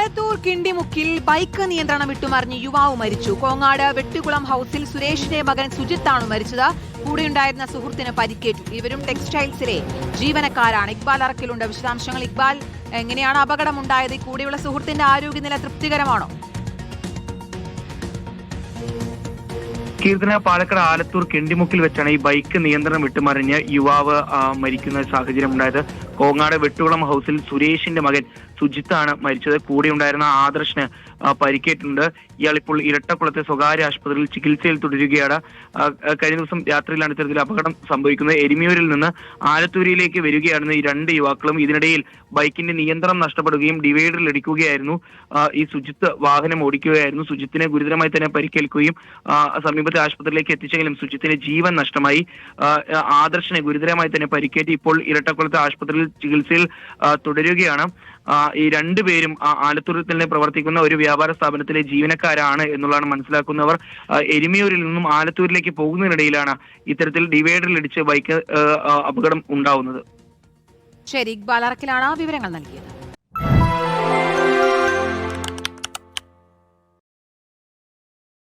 Alathur കിണ്ടിമുക്കിൽ bike നിയന്ത്രണം വിട്ടുമറിഞ്ഞ് യുവാവ് മരിച്ചു. കോങ്ങാട് വെട്ടുകുളം ഹൌസിൽ സുരേഷിന്റെ മകൻ സുജിത്താണ് മരിച്ചത്. കൂടെയുണ്ടായിരുന്ന സുഹൃത്തിന് പരിക്കേറ്റു. ഇവരും ടെക്സ്റ്റൈൽസിലെ ജീവനക്കാരാണ്. ഇക്ബാൽ അറക്കലുണ്ട്. വിശദാംശങ്ങൾ ഇക്ബാൽ, എങ്ങനെയാണ് അപകടമുണ്ടായത്? കൂടെയുള്ള സുഹൃത്തിന്റെ ആരോഗ്യനില തൃപ്തികരമാണോ? കീർത്തന, പാലക്കാട് ആലത്തൂർ കിണ്ടിമുക്കിൽ വെച്ചാണ് ഈ ബൈക്ക് നിയന്ത്രണം വിട്ടുമറിഞ്ഞ് യുവാവ് മരിക്കുന്ന സാഹചര്യം ഉണ്ടായത്. കോങ്ങാട് വെട്ടുകുളം ഹൌസിൽ സുരേഷിന്റെ മകൻ സുജിത്താണ് മരിച്ചത്. കൂടെ ഉണ്ടായിരുന്ന ആദർശിന് പരിക്കേറ്റുണ്ട്. ഇയാൾ ഇപ്പോൾ ഇരട്ടക്കുളത്തെ സ്വകാര്യ ആശുപത്രിയിൽ ചികിത്സയിൽ തുടരുകയാണ്. കഴിഞ്ഞ ദിവസം രാത്രിയിലാണ് ഇത്തരത്തിൽ അപകടം സംഭവിക്കുന്നത്. എരുമിയൂരിൽ നിന്ന് ആലത്തൂരിലേക്ക് വരികയായിരുന്ന ഈ രണ്ട് യുവാക്കളും ഇതിനിടയിൽ ബൈക്കിന്റെ നിയന്ത്രണം നഷ്ടപ്പെടുകയും ഡിവൈഡറിൽ ഇടിക്കുകയായിരുന്നു. ഈ സുജിത്ത് വാഹനം ഓടിക്കുകയായിരുന്നു. സുജിത്തിന് ഗുരുതരമായി തന്നെ പരിക്കേൽക്കുകയും സമീപത്തെ ആശുപത്രിയിലേക്ക് എത്തിച്ചെങ്കിലും സുജിത്തിന് ജീവൻ നഷ്ടമായി. ആദർശിനെ ഗുരുതരമായി തന്നെ പരിക്കേറ്റ് ഇപ്പോൾ ഇരട്ടക്കുളത്തെ ആശുപത്രിയിൽ ചികിത്സയിൽ തുടരുകയാണ്. ഈ രണ്ടുപേരും ആലത്തൂരിൽ തന്നെ പ്രവർത്തിക്കുന്ന ഒരു വ്യാപാര സ്ഥാപനത്തിലെ ജീവനക്കാരാണ് എന്നുള്ളതാണ് മനസ്സിലാക്കുന്നവർ. എരുമിയൂരിൽ നിന്നും ആലത്തൂരിലേക്ക് പോകുന്നതിനിടയിലാണ് ഇത്തരത്തിൽ ഡിവൈഡറിൽ ഇടിച്ച് ബൈക്ക് അപകടം ഉണ്ടാവുന്നത്. ശരി, ഇക്ബാൽ അറക്കലാണ് വിവരങ്ങൾ നൽകിയത്.